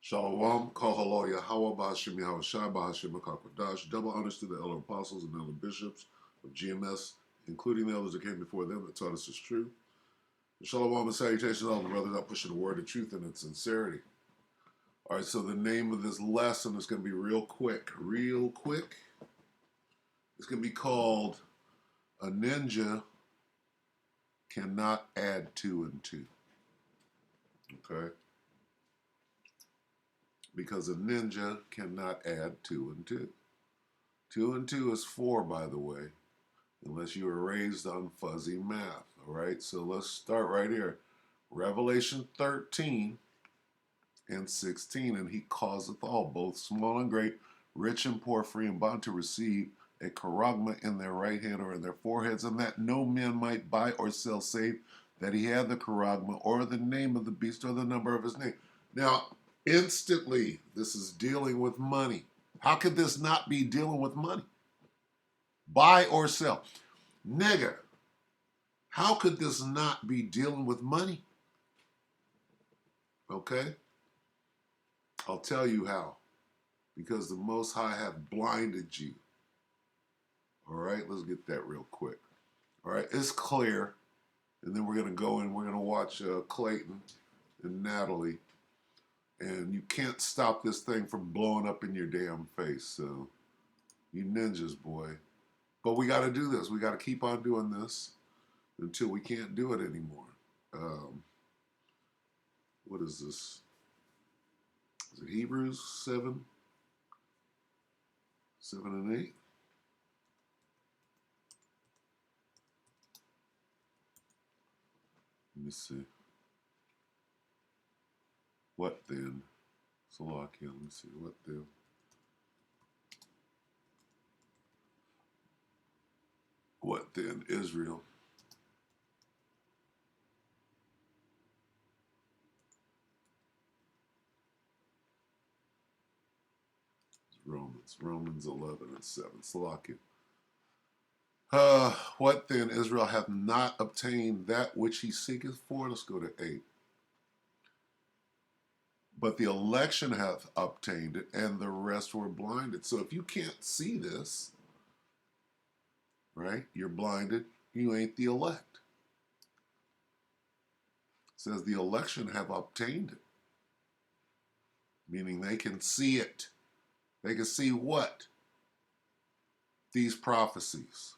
Shalom, Kahalo, Yahweh, Bahashim, Yahweh Shai, Bahashim, Makakwadash. Double honors to the elder apostles and elder bishops of GMS, including the elders that came before them that taught us this truth. And shalom and salutations to all the brothers out pushing the word of truth and its sincerity. All right, so the name of this lesson is going to be real quick. It's going to be called A Ninja Cannot Add Two and Two. Okay? Because a ninja cannot add two and two. Two and two is four, by the way, unless you were raised on fuzzy math. All right, so let's start right here. Revelation 13 and 16. And he causeth all, both small and great, rich and poor, free and bond, to receive a charagma in their right hand or in their foreheads, and that no man might buy or sell save that he had the charagma or the name of the beast or the number of his name. Now, instantly, this is dealing with money. How could this not be dealing with money? Buy or sell. Nigga, how could this not be dealing with money? Okay? I'll tell you how. Because the Most High have blinded you. All right, let's get that real quick. All right, it's clear. And then we're going to go and we're going to watch Clayton and Natalie. And you can't stop this thing from blowing up in your damn face. So, you ninjas, boy. But we got to do this. We got to keep on doing this until we can't do it anymore. What is this? Is it Hebrews 7? 7 and 8? Let me see. What then? Salakia, let me see. What then? What then, Israel? Romans 11 and 7. Salakia. What then, Israel hath not obtained that which he seeketh for? Let's go to 8. But the election hath obtained it, and the rest were blinded. So if you can't see this, right, you're blinded, you ain't the elect. It says the election have obtained it, meaning they can see it. They can see what? These prophecies.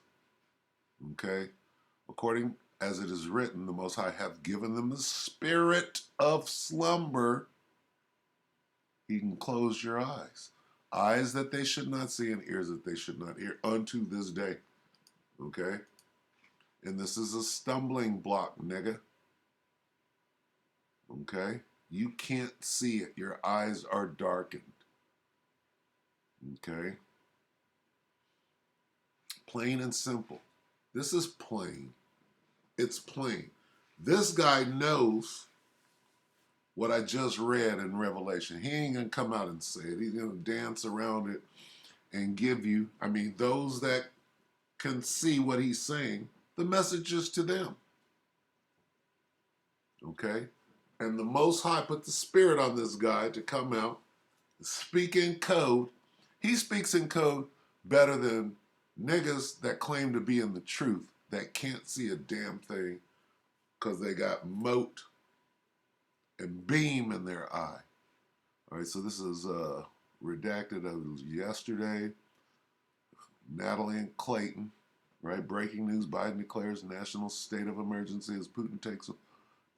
Okay? According as it is written, the Most High hath given them the spirit of slumber. He can close your eyes. Eyes that they should not see and ears that they should not hear unto this day. Okay? And this is a stumbling block, nigga. Okay? You can't see it. Your eyes are darkened. Okay? Plain and simple. This is plain. It's plain. This guy knows what I just read in Revelation. He ain't going to come out and say it. He's going to dance around it and give you, those that can see what he's saying, the message is to them. Okay? And the Most High put the spirit on this guy to come out, speak in code. He speaks in code better than niggas that claim to be in the truth that can't see a damn thing because they got mote and beam in their eye. All right, so this is redacted of yesterday. Natalie and Clayton, right? Breaking news: Biden declares national state of emergency as Putin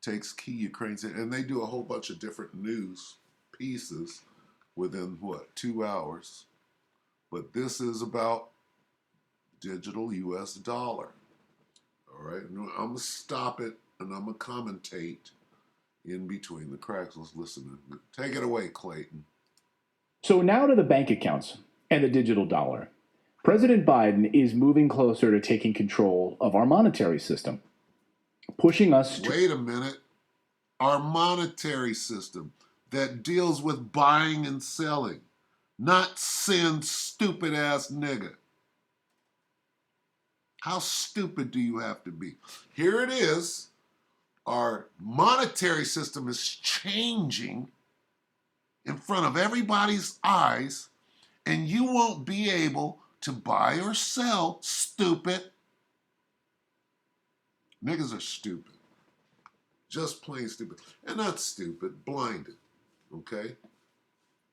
takes key Ukraine city. And they do a whole bunch of different news pieces within, 2 hours. But this is about digital U.S. dollar. All right, I'm going to stop it and I'm going to commentate in between the cracks. Let's listen. Take it away, Clayton. So now to the bank accounts and the digital dollar. President Biden is moving closer to taking control of our monetary system, pushing us to... Wait a minute. Our monetary system that deals with buying and selling, not sin, stupid ass nigga. How stupid do you have to be? Here it is. Our monetary system is changing in front of everybody's eyes, and you won't be able to buy or sell, stupid. Niggas are stupid. Just plain stupid. And not stupid, blinded. Okay?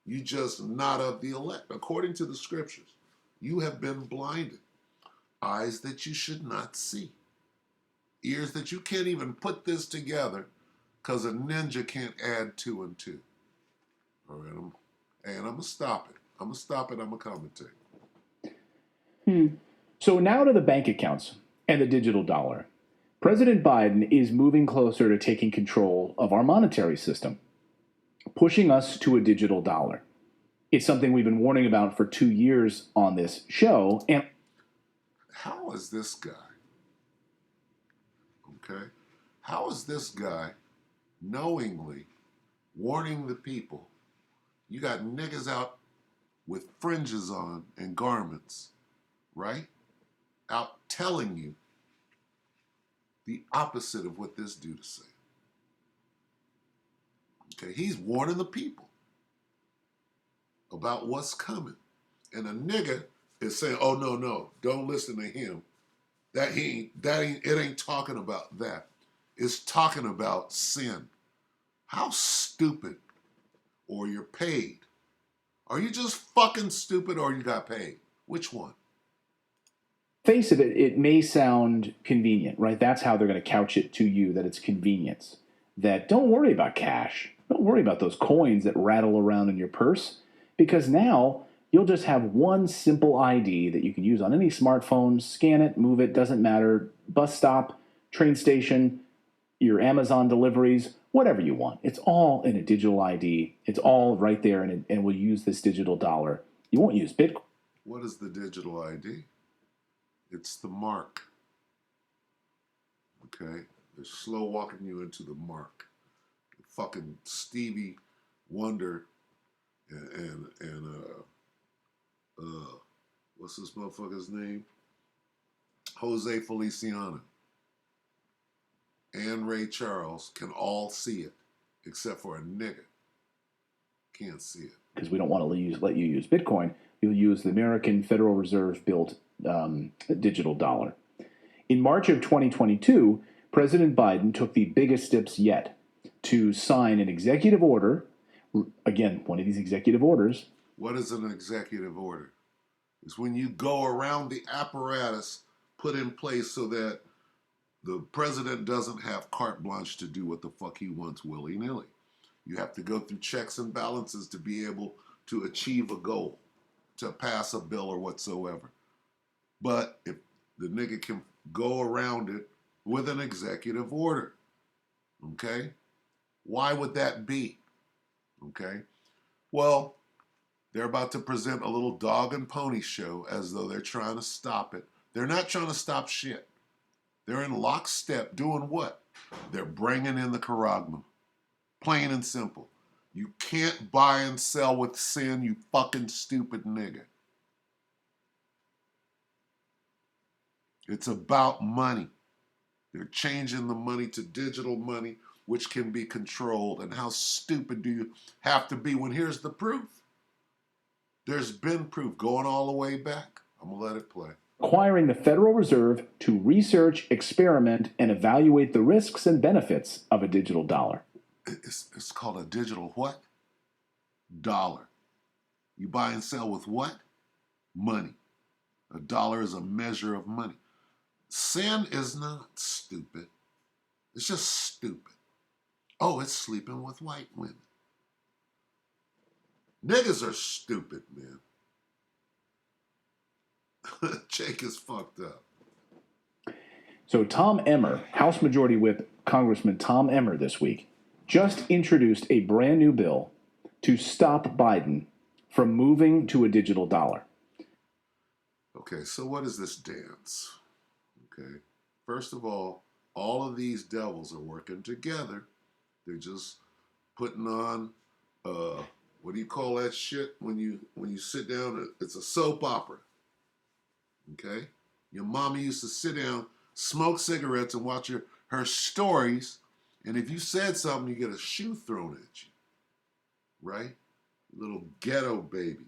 You just not of the elect. According to the scriptures, you have been blinded. Eyes that you should not see. Ears that you can't even put this together because a ninja can't add 2 and 2. All right, I'm going to stop it. I'm going to stop it. I'm going to commentate. So now to the bank accounts and the digital dollar. President Biden is moving closer to taking control of our monetary system, pushing us to a digital dollar. It's something we've been warning about for 2 years on this show. And how is this guy, okay? How is this guy knowingly warning the people? You got niggas out with fringes on and garments, right? Out telling you the opposite of what this dude is saying. Okay, he's warning the people about what's coming. And a nigga is saying, oh, no, don't listen to him. It ain't talking about that. It's talking about sin. How stupid. Or you're paid. Are you just fucking stupid or you got paid? Which one? face of it, it may sound convenient, right? That's how they're going to couch it to you, that it's convenience. That don't worry about cash. Don't worry about those coins that rattle around in your purse, because now you'll just have one simple ID that you can use on any smartphone. Scan it, move it, doesn't matter. Bus stop, train station, your Amazon deliveries, whatever you want. It's all in a digital ID. It's all right there, and we'll use this digital dollar. You won't use Bitcoin. What is the digital ID? It's the mark. Okay? They're slow walking you into the mark. Fucking Stevie Wonder and what's this motherfucker's name? Jose Feliciano and Ray Charles can all see it, except for a nigga can't see it. Because we don't want to let you use Bitcoin. You'll use the American Federal Reserve built digital dollar. In March of 2022, President Biden took the biggest steps yet to sign an executive order. Again, one of these executive orders. What is an executive order? It's when you go around the apparatus put in place so that the president doesn't have carte blanche to do what the fuck he wants willy-nilly. You have to go through checks and balances to be able to achieve a goal, to pass a bill or whatsoever. But if the nigga can go around it with an executive order, okay? Why would that be? Okay? Well, they're about to present a little dog and pony show as though they're trying to stop it. They're not trying to stop shit. They're in lockstep doing what? They're bringing in the charagma. Plain and simple. You can't buy and sell with sin, you fucking stupid nigga. It's about money. They're changing the money to digital money, which can be controlled. And how stupid do you have to be when here's the proof? There's been proof going all the way back. I'm going to let it play. Requiring the Federal Reserve to research, experiment, and evaluate the risks and benefits of a digital dollar. It's called a digital what? Dollar. You buy and sell with what? Money. A dollar is a measure of money. Sin is not stupid. It's just stupid. Oh, it's sleeping with white women. Niggas are stupid, man. Jake is fucked up. So Tom Emmer, House Majority Whip Congressman Tom Emmer this week, just introduced a brand new bill to stop Biden from moving to a digital dollar. Okay, so what is this dance? Okay, first of all of these devils are working together. They're just putting on, what do you call that shit when you sit down? It's a soap opera. Okay, your mama used to sit down, smoke cigarettes, and watch her stories. And if you said something, you get a shoe thrown at you, right? Little ghetto babies.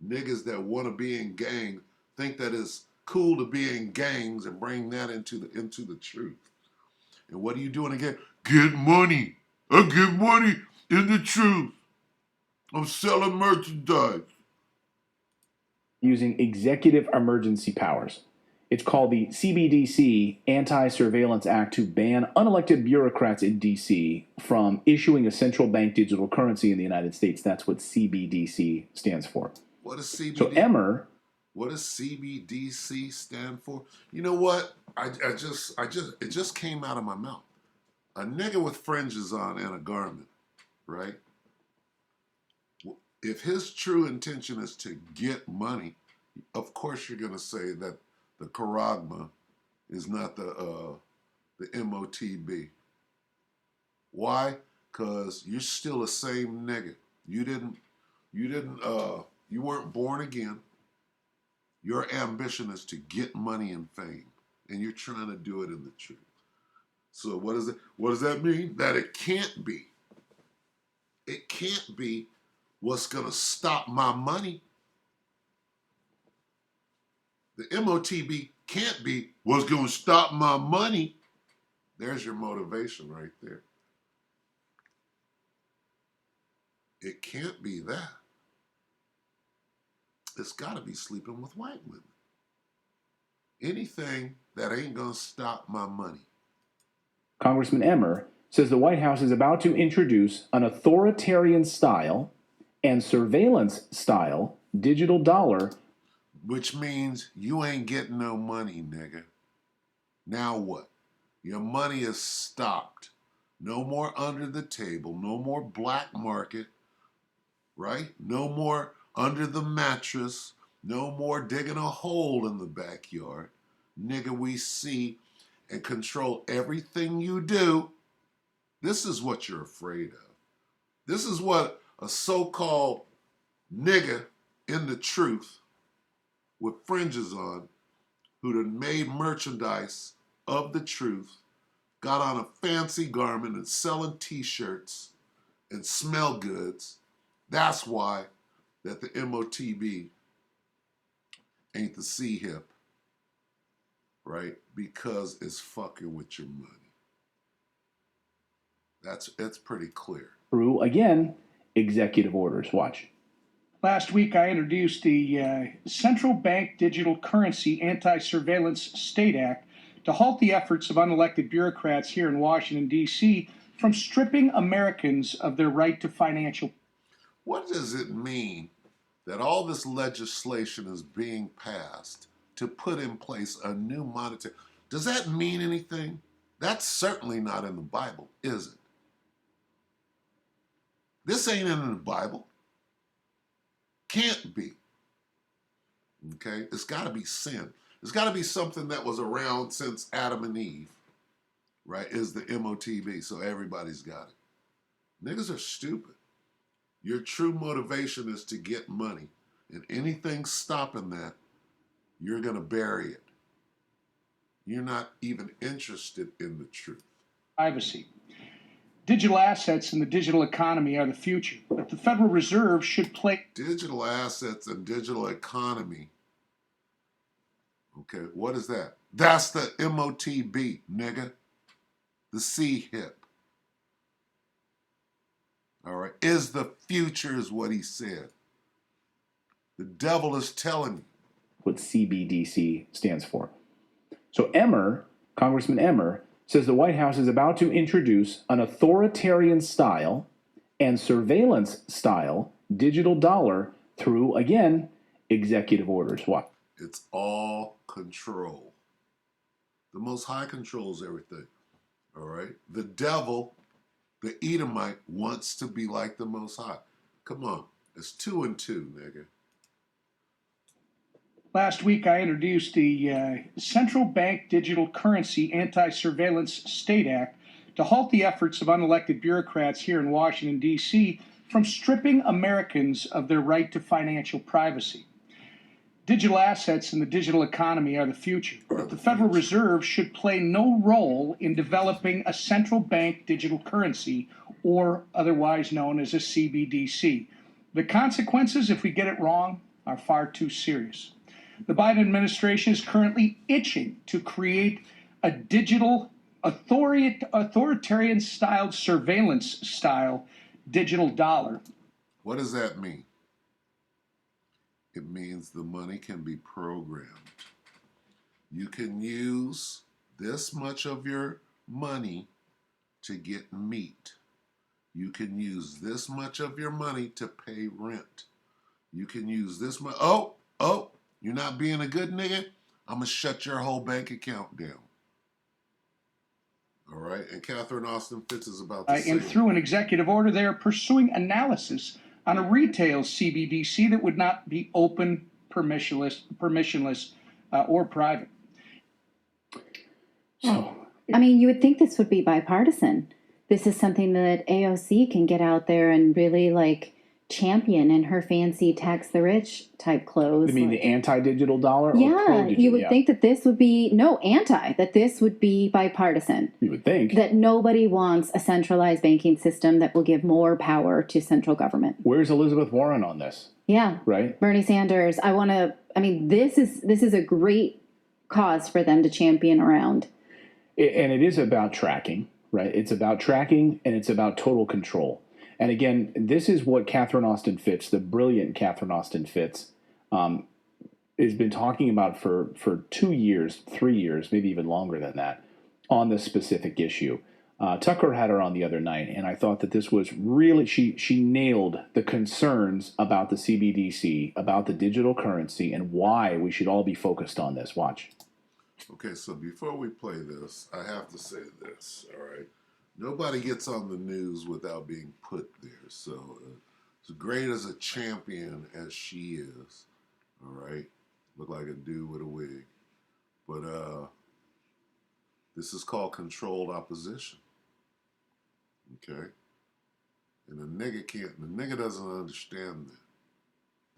Niggas that want to be in gangs think that it's cool to be in gangs and bring that into the truth. And what are you doing again? Get money. I get money in the truth. I'm selling merchandise. Using executive emergency powers. It's called the CBDC Anti-Surveillance Act to ban unelected bureaucrats in DC from issuing a central bank digital currency in the United States. That's what CBDC stands for. What is CBDC? So Emmer. What does CBDC stand for? You know what? It just came out of my mouth. A nigga with fringes on and a garment, right? If his true intention is to get money, of course you're gonna say that the charagma is not the MOTB. Why? Cause you're still the same nigga. You weren't born again. Your ambition is to get money and fame, and you're trying to do it in the truth. So what does that mean? That it can't be. It can't be what's gonna stop my money. The MOTB can't be what's gonna stop my money. There's your motivation right there. It can't be that. It's gotta be sleeping with white women. Anything that ain't gonna stop my money. Congressman Emmer says the White House is about to introduce an authoritarian style and surveillance style digital dollar. Which means you ain't getting no money, nigga. Now what? Your money is stopped. No more under the table. No more black market, right? No more under the mattress. No more digging a hole in the backyard. Nigga, we see and control everything you do. This is what you're afraid of. This is what a so-called nigga in the truth with fringes on, who done made merchandise of the truth, got on a fancy garment and selling t-shirts and smell goods. That's why that the MOTB ain't the C-hip, right? Because it's fucking with your money. That's pretty clear. Through, again, executive orders. Watch. Last week, I introduced the Central Bank Digital Currency Anti-Surveillance State Act to halt the efforts of unelected bureaucrats here in Washington, D.C. from stripping Americans of their right to financial. What does it mean that all this legislation is being passed to put in place a new monetary? Does that mean anything? That's certainly not in the Bible, is it? This ain't in the Bible. Can't be. Okay? It's got to be sin. It's got to be something that was around since Adam and Eve, right? Is the MOTB, so everybody's got it. Niggas are stupid. Your true motivation is to get money, and anything stopping that, you're going to bury it. You're not even interested in the truth. Privacy. Digital assets in the digital economy are the future, but the Federal Reserve should play. Digital assets and digital economy. Okay, what is that? That's the MOTB, nigga. The C-hip. All right, is the future is what he said. The devil is telling you. What CBDC stands for. So Emmer, Congressman Emmer, says the White House is about to introduce an authoritarian style and surveillance style digital dollar through, again, executive orders. What? It's all control. The Most High controls everything. All right? The devil, the Edomite, wants to be like the Most High. Come on. It's 2 and 2, nigga. Last week, I introduced the Central Bank Digital Currency Anti-Surveillance State Act to halt the efforts of unelected bureaucrats here in Washington, D.C. from stripping Americans of their right to financial privacy. Digital assets in the digital economy are the future, but the Federal Reserve should play no role in developing a central bank digital currency, or otherwise known as a CBDC. The consequences, if we get it wrong, are far too serious. The Biden administration is currently itching to create a digital authoritarian styled surveillance style digital dollar. What does that mean? It means the money can be programmed. You can use this much of your money to get meat. You can use this much of your money to pay rent. You can use this much. Oh, you're not being a good nigga? I'm going to shut your whole bank account down. All right? And Catherine Austin Fitts is about to say. And through an executive order, they are pursuing analysis on a retail CBDC that would not be open, permissionless, or private. So, I mean, you would think this would be bipartisan. This is something that AOC can get out there and really like champion in her fancy tax the rich type clothes. I mean, the anti-digital dollar? Or yeah, pro-digital? you would think that this would be that this would be bipartisan. You would think. That nobody wants a centralized banking system that will give more power to central government. Where's Elizabeth Warren on this? Yeah. Right? Bernie Sanders. This is a great cause for them to champion around. And it is about tracking, right? It's about tracking and it's about total control. And again, this is what Catherine Austin Fitts, the brilliant Catherine Austin Fitts, has been talking about for 2 years, 3 years, maybe even longer than that, on this specific issue. Tucker had her on the other night, and I thought that this was really, she nailed the concerns about the CBDC, about the digital currency, and why we should all be focused on this. Watch. Okay, so before we play this, I have to say this, all right? Nobody gets on the news without being put there. So as great as a champion as she is, all right? Look like a dude with a wig. But this is called controlled opposition. Okay? And the nigga doesn't understand that.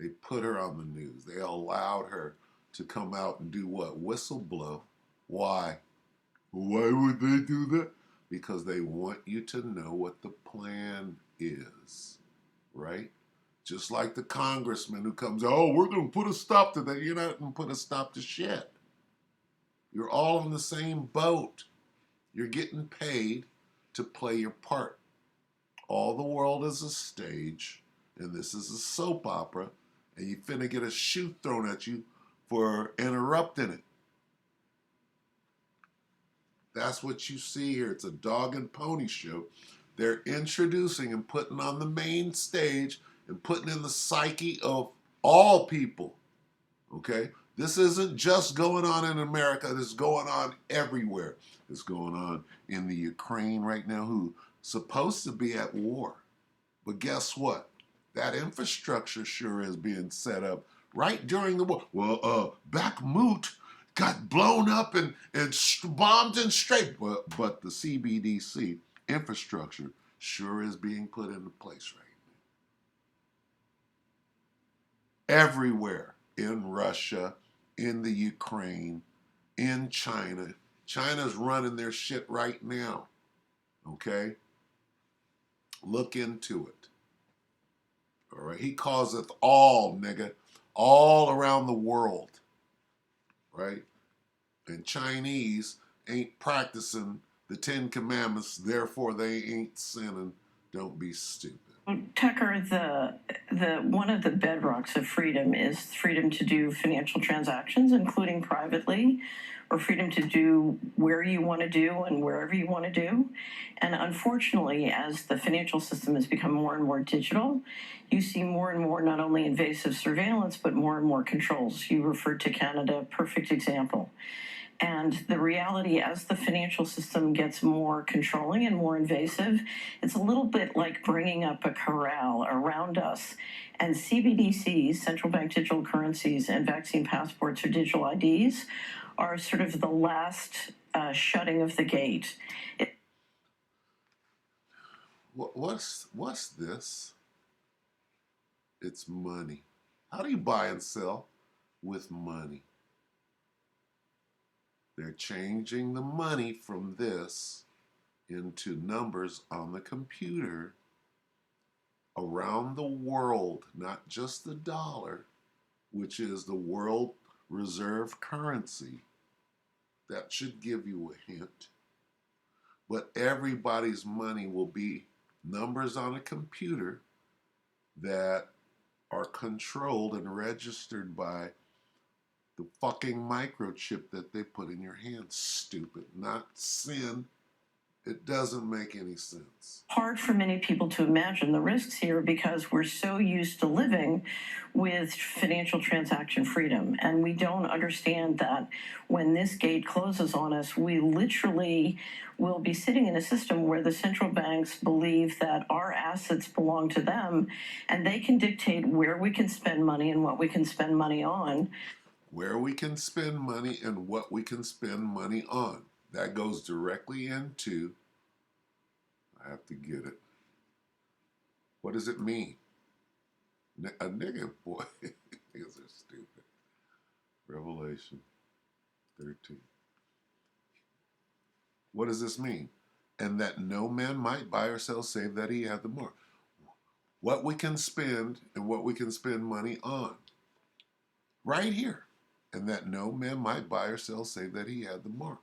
They put her on the news. They allowed her to come out and do what? Whistleblow. Why? Why would they do that? Because they want you to know what the plan is, right? Just like the congressman who comes, oh, we're going to put a stop to that. You're not going to put a stop to shit. You're all in the same boat. You're getting paid to play your part. All the world is a stage, and this is a soap opera, and you finna get a shoe thrown at you for interrupting it. That's what you see here. It's a dog and pony show. They're introducing and putting on the main stage and putting in the psyche of all people. Okay? This isn't just going on in America. This is going on everywhere. It's going on in the Ukraine right now, who's supposed to be at war. But guess what? That infrastructure sure is being set up right during the war. Well, Bakhmut got blown up and bombed and straight. But the CBDC infrastructure sure is being put into place right now. Everywhere. In Russia, in the Ukraine, in China. China's running their shit right now. Okay? Look into it. All right? He causeth all, nigga. All around the world. Right? And Chinese ain't practicing the 10 Commandments, therefore they ain't sinning. Don't be stupid. Tucker, the one of the bedrocks of freedom is freedom to do financial transactions, including privately, or freedom to do where you want to do and wherever you want to do. And unfortunately, as the financial system has become more and more digital, you see more and more not only invasive surveillance, but more and more controls. You referred to Canada, perfect example. And the reality, as the financial system gets more controlling and more invasive, it's a little bit like bringing up a corral around us. And CBDCs, central bank digital currencies, and vaccine passports or digital IDs are sort of the last shutting of the gate. What's this? It's money. How do you buy and sell? With money. They're changing the money from this into numbers on the computer around the world, not just the dollar, which is the world reserve currency. That should give you a hint. But everybody's money will be numbers on a computer that are controlled and registered by the fucking microchip that they put in your hand. Stupid. Not sin. It doesn't make any sense. Hard for many people to imagine the risks here because we're so used to living with financial transaction freedom. And we don't understand that when this gate closes on us, we literally will be sitting in a system where the central banks believe that our assets belong to them and they can dictate where we can spend money and what we can spend money on. Where we can spend money and what we can spend money on. That goes directly into, I have to get it. What does it mean? A nigga, boy. Niggas are stupid. Revelation 13. What does this mean? And that no man might buy or sell save that he have the mark. What we can spend and what we can spend money on. Right here. And that no man might buy or sell save that he had the mark.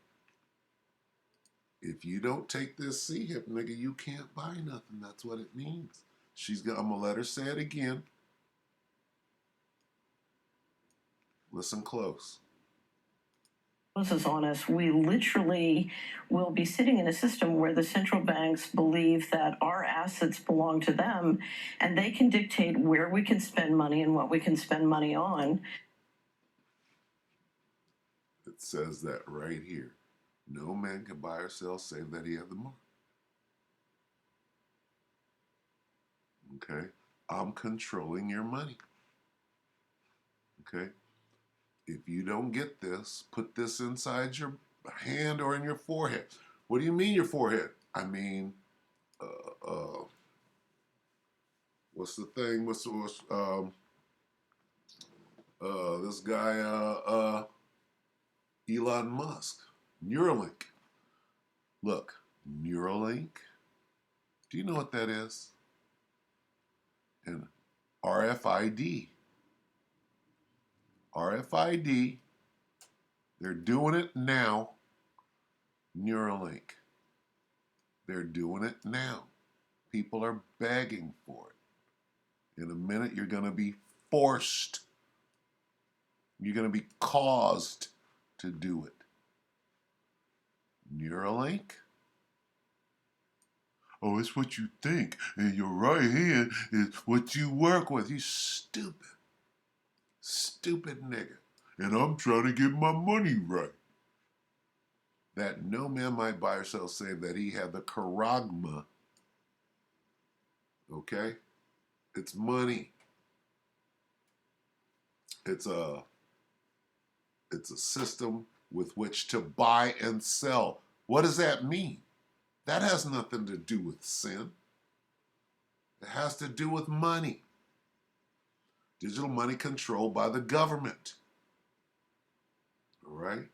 If you don't take this C-hip, nigga, you can't buy nothing. That's what it means. I'm going to let her say it again. Listen close. Closes on us, we literally will be sitting in a system where the central banks believe that our assets belong to them and they can dictate where we can spend money and what we can spend money on. It says that right here. No man can buy or sell save that he have the mark. Okay? I'm controlling your money. Okay? If you don't get this, put this inside your hand or in your forehead. What do you mean your forehead? I mean, what's the thing? What's this guy, Elon Musk, Neuralink. Look, Neuralink. Do you know what that is? And RFID. RFID. They're doing it now. Neuralink. They're doing it now. People are begging for it. In a minute, you're going to be forced. You're going to be caused to do it. Neuralink? Oh, it's what you think, and your right hand is what you work with. You stupid. Stupid nigga. And I'm trying to get my money right. That no man might buy or sell save that he had the charagma. Okay? It's money. It's a system with which to buy and sell. What does that mean? That has nothing to do with sin. It has to do with money. Digital money controlled by the government. All right?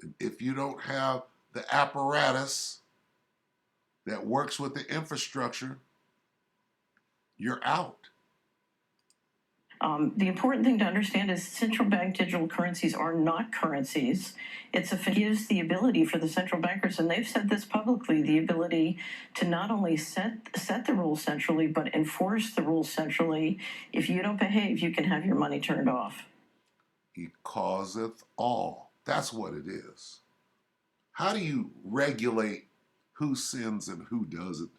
And if you don't have the apparatus that works with the infrastructure, you're out. The important thing to understand is central bank digital currencies are not currencies. It gives the ability for the central bankers, and they've said this publicly, the ability to not only set the rules centrally, but enforce the rules centrally. If you don't behave, you can have your money turned off. He causeth all. That's what it is. How do you regulate who sins and who doesn't?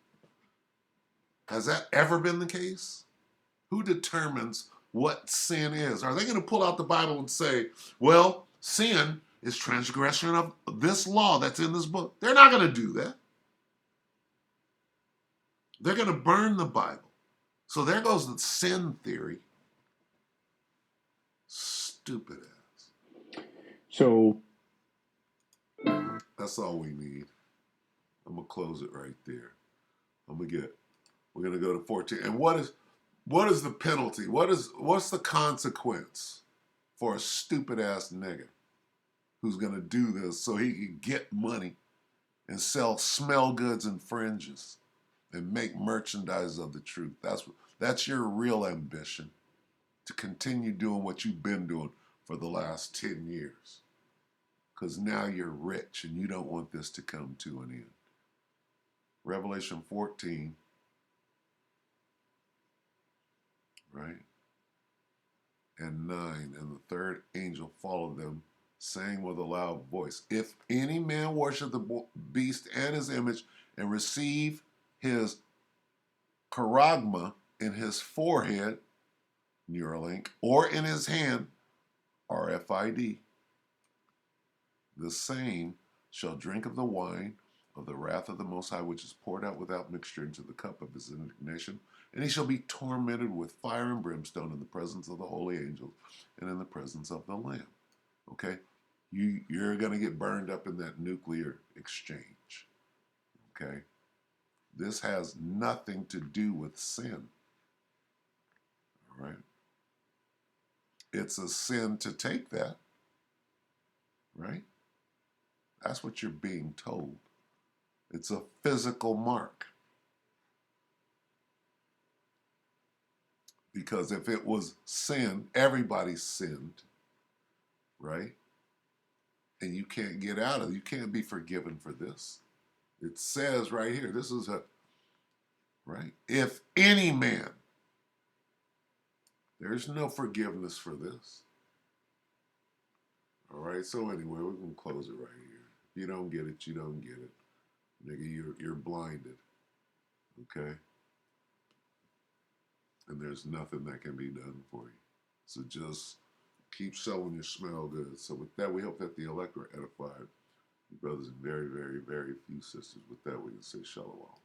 Has that ever been the case? Who determines what sin is? Are they going to pull out the Bible and say, well, sin is transgression of this law that's in this book? They're not going to do that. They're going to burn the Bible. So there goes the sin theory. Stupid ass. So that's all we need. I'm going to close it right there. We're going to go to 14. And what is the penalty? What's the consequence for a stupid ass nigga who's going to do this so he can get money and sell smell goods and fringes? and make merchandise of the truth. That's your real ambition, to continue doing what you've been doing for the last 10 years. Because now you're rich and you don't want this to come to an end. Revelation 14, right? And 9, and the third angel followed them, saying with a loud voice, if any man worship the beast and his image and receive his charagma in his forehead, Neuralink, or in his hand, RFID, the same shall drink of the wine of the wrath of the Most High, which is poured out without mixture into the cup of his indignation, and he shall be tormented with fire and brimstone in the presence of the holy angels and in the presence of the Lamb. Okay? You're going to get burned up in that nuclear exchange. Okay? This has nothing to do with sin. All right? It's a sin to take that. Right? That's what you're being told. It's a physical mark. Because if it was sin, everybody sinned, right? And you can't get out of it. You can't be forgiven for this. It says right here, this is right? If any man, there's no forgiveness for this. All right, so anyway, we're going to close it right here. If you don't get it, you don't get it. Nigga, you're blinded. Okay? And there's nothing that can be done for you. So just keep showing your smell good. So with that, we hope that the elect were edified. You brothers and very, very, very few sisters. With that, we can say shalom.